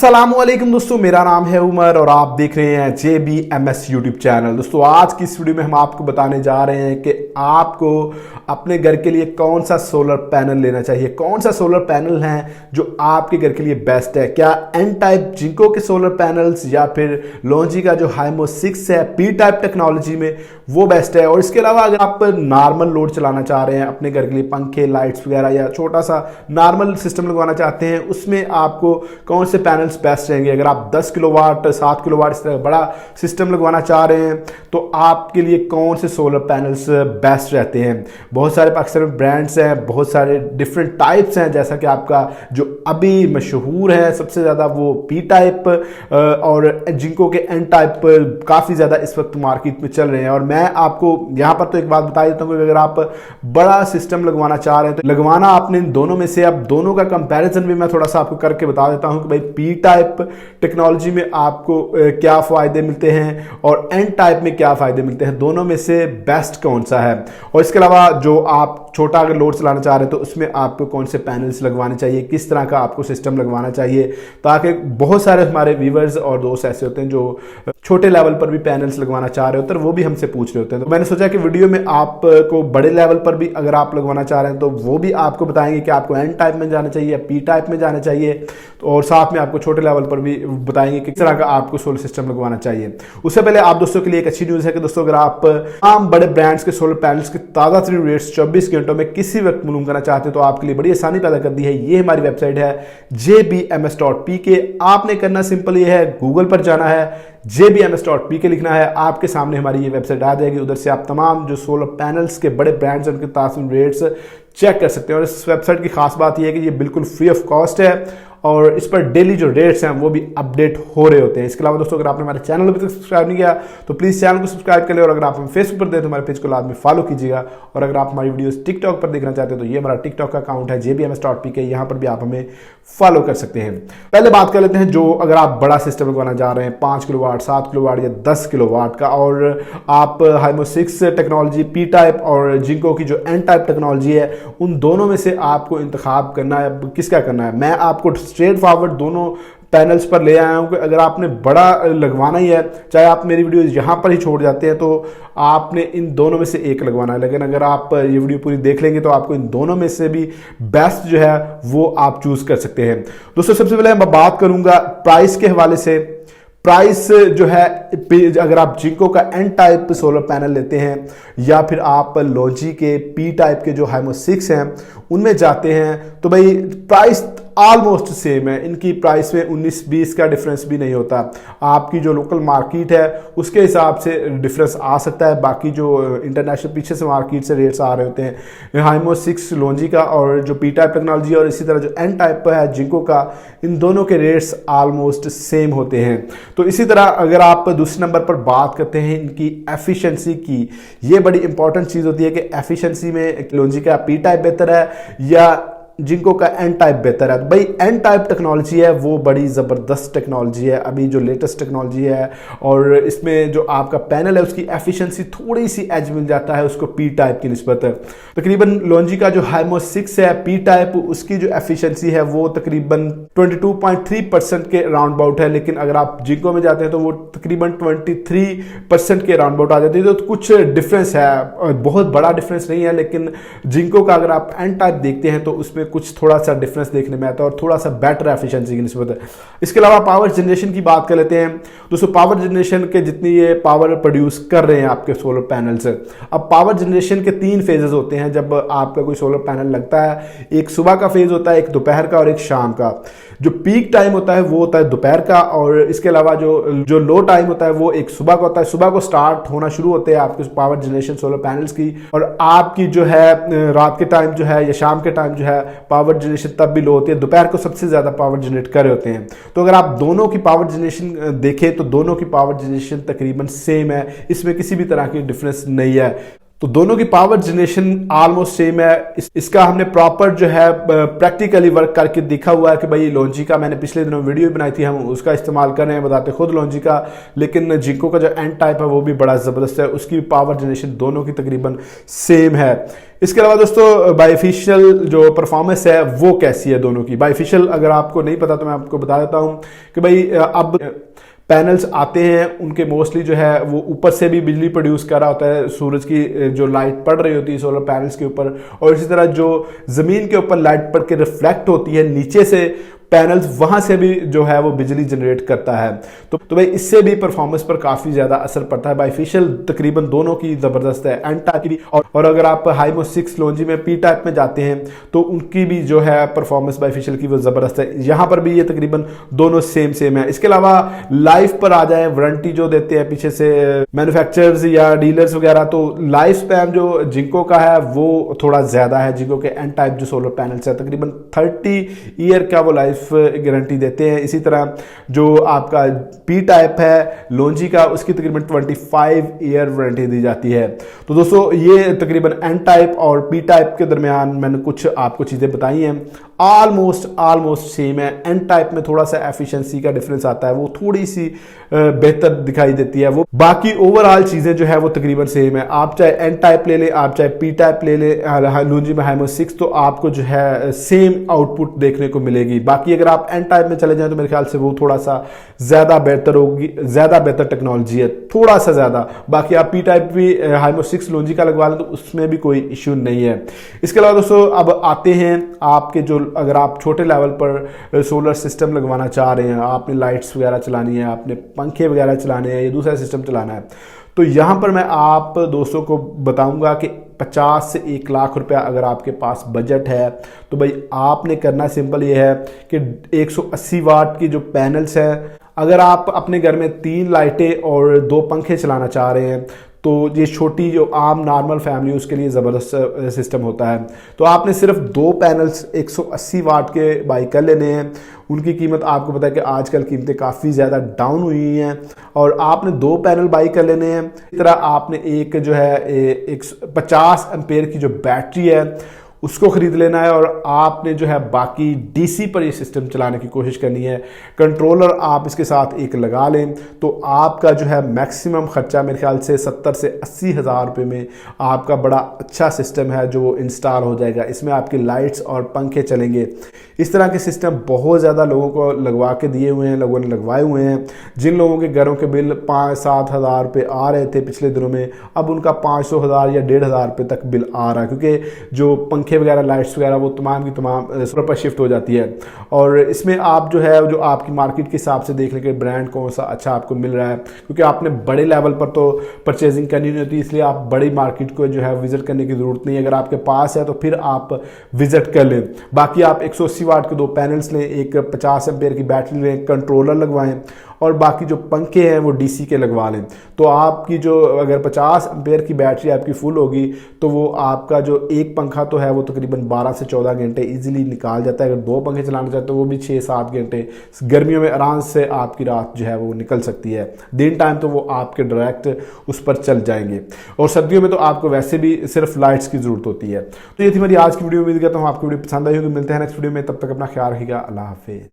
अस्सलामुअलैकुम दोस्तों, मेरा नाम है उमर और आप देख रहे हैं JBMS यूट्यूब चैनल। दोस्तों आज की इस वीडियो में हम आपको बताने जा रहे हैं कि आपको अपने घर के लिए कौन सा सोलर पैनल लेना चाहिए, कौन सा सोलर पैनल है जो आपके घर के लिए बेस्ट है। क्या एन टाइप जिंको के सोलर पैनल्स या फिर लॉन्जी का जो हाइमो 6 है पी टाइप टेक्नोलॉजी में वो बेस्ट है। और इसके अलावा अगर आप नॉर्मल लोड चलाना चाह रहे हैं अपने घर के लिए, पंखे लाइट्स वगैरह या छोटा सा नॉर्मल सिस्टम लगवाना चाहते हैं, उसमें आपको कौन से पैनल्स बेस्ट रहेंगे। अगर आप 10 किलोवाट 7 किलोवाट इस तरह बड़ा सिस्टम लगवाना चाह रहे हैं तो आपके लिए कौन से सोलर पैनल्स बेस्ट रहते हैं। बहुत सारे पाकिस्तान में ब्रांड्स हैं, बहुत सारे डिफरेंट टाइप्स हैं, जैसा कि आपका जो अभी मशहूर है सबसे ज़्यादा वो पी टाइप और जिंको के एन टाइप काफ़ी ज़्यादा इस वक्त मार्केट में चल रहे हैं। और मैं आपको यहाँ पर तो एक बात बता देता हूँ कि अगर आप बड़ा सिस्टम लगवाना चाह रहे हैं तो लगवाना आपने इन दोनों में से, अब दोनों का कंपैरिजन भी मैं थोड़ा सा आपको करके बता देता हूँ कि भाई पी टाइप टेक्नोलॉजी में आपको क्या फ़ायदे मिलते हैं और एन टाइप में क्या फ़ायदे मिलते हैं, दोनों में से बेस्ट कौन सा है। और इसके अलावा जो आप छोटा अगर लोड चलाना चाह रहे हैं तो उसमें आपको कौन से पैनल्स लगवाने चाहिए, किस तरह का आपको सिस्टम लगवाना चाहिए, ताकि बहुत सारे हमारे व्यूवर्स और दोस्त ऐसे होते हैं जो छोटे लेवल पर भी पैनल्स लगवाना चाह रहे होते हैं, वो भी हमसे पूछ रहे होते हैं। तो मैंने सोचा कि वीडियो में आपको बड़े लेवल पर भी अगर आप लगवाना चाह रहे हैं तो वो भी आपको बताएंगे कि आपको एन टाइप में जाना चाहिए या पी टाइप में जाना चाहिए, और साथ में आपको छोटे लेवल पर भी बताएंगे कि किस तरह का आपको सोलर सिस्टम लगवाना चाहिए। उससे पहले आप दोस्तों के लिए एक अच्छी न्यूज़ है कि दोस्तों अगर आप आम बड़े ब्रांड्स के सोलर पैनल्स के ताज़ा तरीन रेट्स 24 घंटों में किसी वक्त मालूम करना चाहते हैं तो आपके लिए बड़ी आसानी पैदा कर दी है। ये हमारी वेबसाइट है jbms.pk। आपने करना सिंपल ये है, गूगल पर जाना है, jbms.pk लिखना है, आपके सामने हमारी ये वेबसाइट आ जाएगी। उधर से आप तमाम जो सोलर पैनल्स के बड़े ब्रांड्स हैं उनके ताज़ा रेट्स चेक कर सकते हैं। और इस वेबसाइट की खास बात यह है कि ये बिल्कुल फ्री ऑफ कॉस्ट है और इस पर डेली जो रेट्स हैं वो भी अपडेट हो रहे होते हैं। इसके अलावा दोस्तों अगर आपने हमारे चैनल अभी तक सब्सक्राइब नहीं किया तो प्लीज़ चैनल को सब्सक्राइब कर ले, और अगर आप हमें फेसबुक पर दें तो हमारे पेज को लाजमी फॉलो कीजिएगा। और अगर आप हमारी वीडियोस टिकटॉक पर देखना चाहते हैं तो ये हमारा टिकटॉक का अकाउंट है jbms.pk, यहाँ पर भी आप हमें फॉलो कर सकते हैं। पहले बात कर लेते हैं जो अगर आप बड़ा सिस्टम लगवाना चाह रहे हैं 5 किलोवाट 7 किलोवाट या 10 किलोवाट का, और आप हाइमो 6 टेक्नोलॉजी पी टाइप और जिंको की जो एन टाइप टेक्नोलॉजी है उन दोनों में से आपको इंतखाब करना है, किसका करना है। मैं आपको स्ट्रेट फॉरवर्ड दोनों पैनल्स पर ले आया हूं कि अगर आपने बड़ा लगवाना ही है, चाहे आप मेरी वीडियो यहां पर ही छोड़ जाते हैं तो आपने इन दोनों में से एक लगवाना है, लेकिन अगर आप ये वीडियो पूरी देख लेंगे तो आपको इन दोनों में से भी बेस्ट जो है वो आप चूज कर सकते हैं। दोस्तों सबसे पहले मैं बात करूंगा प्राइस के हवाले से। प्राइस जो है अगर आप जिंको का एन टाइप सोलर पैनल लेते हैं या फिर आप लॉन्जी के पी टाइप के जो हाइमो 6 हैं उनमें जाते हैं तो भाई प्राइस ऑलमोस्ट सेम है। इनकी प्राइस में 19-20 का डिफरेंस भी नहीं होता। आपकी जो लोकल मार्केट है उसके हिसाब से डिफरेंस आ सकता है, बाकी जो इंटरनेशनल पीछे से मार्केट से रेट्स आ रहे होते हैं हाइमो 6 लॉन्जी का और जो पी टाइप टेक्नोलॉजी और इसी तरह जो एन टाइप है जिंको का, इन दोनों के रेट्स ऑलमोस्ट सेम होते हैं। तो इसी तरह अगर आप दूसरे नंबर पर बात करते हैं इनकी एफिशिएंसी की, ये बड़ी इंपॉर्टेंट चीज़ होती है कि एफिशिएंसी में लॉन्जी का पी टाइप बेहतर है या जिंको का एन टाइप बेहतर है। तो भाई एन टाइप टेक्नोलॉजी है वो बड़ी ज़बरदस्त टेक्नोलॉजी है, अभी जो लेटेस्ट टेक्नोलॉजी है, और इसमें जो आपका पैनल है उसकी एफिशिएंसी थोड़ी सी एज मिल जाता है उसको पी टाइप की निस्बत। तकरीबन लॉन्जी का जो हाइमो 6 है पी टाइप, उसकी जो एफिशिएंसी है वो तकरीबन 22.3% के राउंड अबाउट है, लेकिन अगर आप जिंको में जाते हैं तो वो तकरीबन 23% के राउंड अबाउट आ जाती है। तो कुछ डिफरेंस है, बहुत बड़ा डिफरेंस नहीं है, लेकिन जिंको का अगर आप एन टाइप देखते हैं तो उसमें कुछ थोड़ा सा डिफरेंस देखने में आता है और थोड़ा सा बेटर एफिशिएंसी की निस्बत है। इसके अलावा पावर जनरेशन की बात कर लेते हैं। दोस्तों पावर जनरेशन के जितनी ये पावर प्रोड्यूस कर रहे हैं आपके सोलर पैनल से, अब पावर जनरेशन के 3 फेजेस होते हैं जब आपका कोई सोलर पैनल लगता है। एक सुबह का फेज होता है, एक दोपहर का और एक शाम का। जो पीक टाइम होता है वो होता है दोपहर का, और इसके अलावा जो लो टाइम होता है वो एक सुबह का होता है। सुबह को स्टार्ट होना शुरू होते हैं आपके पावर जनरेशन सोलर पैनल्स की, और आपकी जो है रात के टाइम जो है या शाम के टाइम जो है पावर जनरेशन तब भी लो होती है। दोपहर को सबसे ज़्यादा पावर जनरेट कर रहे होते हैं। तो अगर आप दोनों की पावर जनरेशन देखें तो दोनों की पावर जनरेशन तकरीबन सेम है, इसमें किसी भी तरह की डिफरेंस नहीं है। तो दोनों की पावर जनरेशन ऑलमोस्ट सेम है। इसका हमने प्रॉपर जो है प्रैक्टिकली वर्क करके देखा हुआ है कि भाई लॉन्जी का मैंने पिछले दिनों वीडियो बनाई थी, हम उसका इस्तेमाल कर रहे हैं, बताते खुद लॉन्जी का, लेकिन जिंको का जो एन टाइप है वो भी बड़ा ज़बरदस्त है, उसकी पावर जनरेशन दोनों की तकरीबन सेम है। इसके अलावा दोस्तों बाइफिशियल जो परफॉर्मेंस है वो कैसी है दोनों की। बाइफिशियल अगर आपको नहीं पता तो मैं आपको बता देता हूँ कि भाई अब पैनल्स आते हैं उनके मोस्टली जो है वो ऊपर से भी बिजली प्रोड्यूस कर रहा होता है, सूरज की जो लाइट पड़ रही होती है सोलर पैनल्स के ऊपर, और इसी तरह जो ज़मीन के ऊपर लाइट पड़ के रिफ्लेक्ट होती है नीचे से पैनल्स, वहां से भी जो है वो बिजली जनरेट करता है। तो भाई इससे भी परफॉर्मेंस पर काफ़ी ज़्यादा असर पड़ता है। बाइफिशियल तकरीबन दोनों की ज़बरदस्त है, एन टाइप की, और अगर आप हाइमो 6 लॉन्जी में पी टाइप में जाते हैं तो उनकी भी जो है परफॉर्मेंस बाइफिशियल की वो ज़बरदस्त है। यहाँ पर भी ये तकरीबन दोनों सेम है। इसके अलावा लाइफ पर आ जाए, वारंटी जो देते हैं पीछे से मैन्युफैक्चरर्स या डीलर्स वगैरह, तो लाइफ स्पैन जो जिंको का है वो थोड़ा ज़्यादा है। जिंको के एन टाइप जो सोलर पैनल्स है तकरीबन 30 ईयर का वो लाइफ गारंटी देते हैं। इसी तरह जो आपका पी टाइप है लॉन्जी का, उसकी तकरीबन 25 ईयर वारंटी दी जाती है। तो दोस्तों ये तकरीबन एन टाइप और पी टाइप के दरमियान मैंने कुछ आपको चीज़ें बताई हैं, ऑलमोस्ट सेम है। एन टाइप में थोड़ा सा एफिशिएंसी का डिफरेंस आता है, वो थोड़ी सी बेहतर दिखाई देती है वो, बाकी ओवरऑल चीज़ें जो है वो तकरीबन सेम है। आप चाहे एन टाइप ले लें, आप चाहे पी टाइप ले लें लॉन्जी में हाइमो 6, तो आपको जो है सेम आउटपुट देखने को मिलेगी। बाकी अगर आप एन टाइप में चले जाएं तो मेरे ख्याल से वो थोड़ा सा ज़्यादा बेहतर होगी, ज़्यादा बेहतर टेक्नोलॉजी है, थोड़ा सा ज़्यादा। बाकी आप पी टाइप भी हाइमो 6 लॉन्जी का लगवा लें तो उसमें भी कोई इश्यू नहीं है। इसके अलावा दोस्तों अब आते हैं आपके जो, अगर आप छोटे लेवल पर सोलर सिस्टम लगवाना चाह रहे हैं, आपने लाइट्स वगैरह चलानी है, आपने पंखे वगैरह चलाने हैं, या दूसरा सिस्टम चलाना है, तो यहाँ पर मैं आप दोस्तों को बताऊंगा कि 50 से 1 लाख रुपया अगर आपके पास बजट है तो भाई आपने करना सिंपल ये है कि 180 वाट की जो पैनल्स हैं, अगर आप अपने घर में 3 लाइटें और 2 पंखे चलाना चाह रहे हैं तो ये छोटी जो आम नॉर्मल फैमिली उसके लिए ज़बरदस्त सिस्टम होता है। तो आपने सिर्फ 2 पैनल्स 180 वाट के बाई कर लेने हैं। उनकी कीमत आपको पता है कि आजकल कीमतें काफ़ी ज़्यादा डाउन हुई हैं, और आपने 2 पैनल बाई कर लेने हैं। इस तरह आपने एक जो है 50 एम्पेयर की जो बैटरी है उसको ख़रीद लेना है, और आपने जो है बाकी डीसी पर ये सिस्टम चलाने की कोशिश करनी है। कंट्रोलर आप इसके साथ एक लगा लें तो आपका जो है मैक्सिमम ख़र्चा मेरे ख्याल से 70 से 80 हज़ार रुपये में आपका बड़ा अच्छा सिस्टम है जो इंस्टॉल हो जाएगा। इसमें आपकी लाइट्स और पंखे चलेंगे। इस तरह के सिस्टम बहुत ज़्यादा लोगों को लगवा के दिए हुए हैं, लोगों ने लगवाए हुए हैं। जिन लोगों के घरों के बिल 5-7 हज़ार रुपये आ रहे थे पिछले दिनों में, अब उनका 500 हज़ार या 1,500 रुपये तक बिल आ रहा है, क्योंकि जो पंखे वगैरह लाइट्स वगैरह वो तमाम की तमाम सोलर पर शिफ्ट हो जाती है। और इसमें आप जो है जो आपकी मार्केट के हिसाब से देख लें कि ब्रांड कौन सा अच्छा आपको मिल रहा है, क्योंकि आपने बड़े लेवल पर तो परचेजिंग करनी नहीं होती, इसलिए आप बड़ी मार्केट को जो है विजिट करने की ज़रूरत नहीं है। अगर आपके पास है तो फिर आप विजिट कर लें। बाकी आप 180 वाट के 2 पैनल्स लें, एक 50 एम्पेयर की बैटरी लें, कंट्रोलर लगवाएं, और बाकी जो पंखे हैं वो डीसी के लगवा लें। तो आपकी जो अगर 50 एम्पेयर की बैटरी आपकी फुल होगी तो वो आपका जो एक पंखा तो है वो तकरीबन 12 से 14 घंटे इजीली निकाल जाता है। अगर 2 पंखे चलाना चाहते तो वो भी 6-7 घंटे, गर्मियों में आराम से आपकी रात जो है वो निकल सकती है। दिन टाइम तो वो आपके डायरेक्ट उस पर चल जाएंगे, और सर्दियों में तो आपको वैसे भी सिर्फ लाइट्स की ज़रूरत होती है। तो ये थी मेरी आज की वीडियो। उम्मीद करता हूँ आपको वीडियो पसंद आई होगी। मिलते हैं नेक्स्ट वीडियो में, तब तक अपना ख्याल रखिएगा। अल्लाह हाफिज़।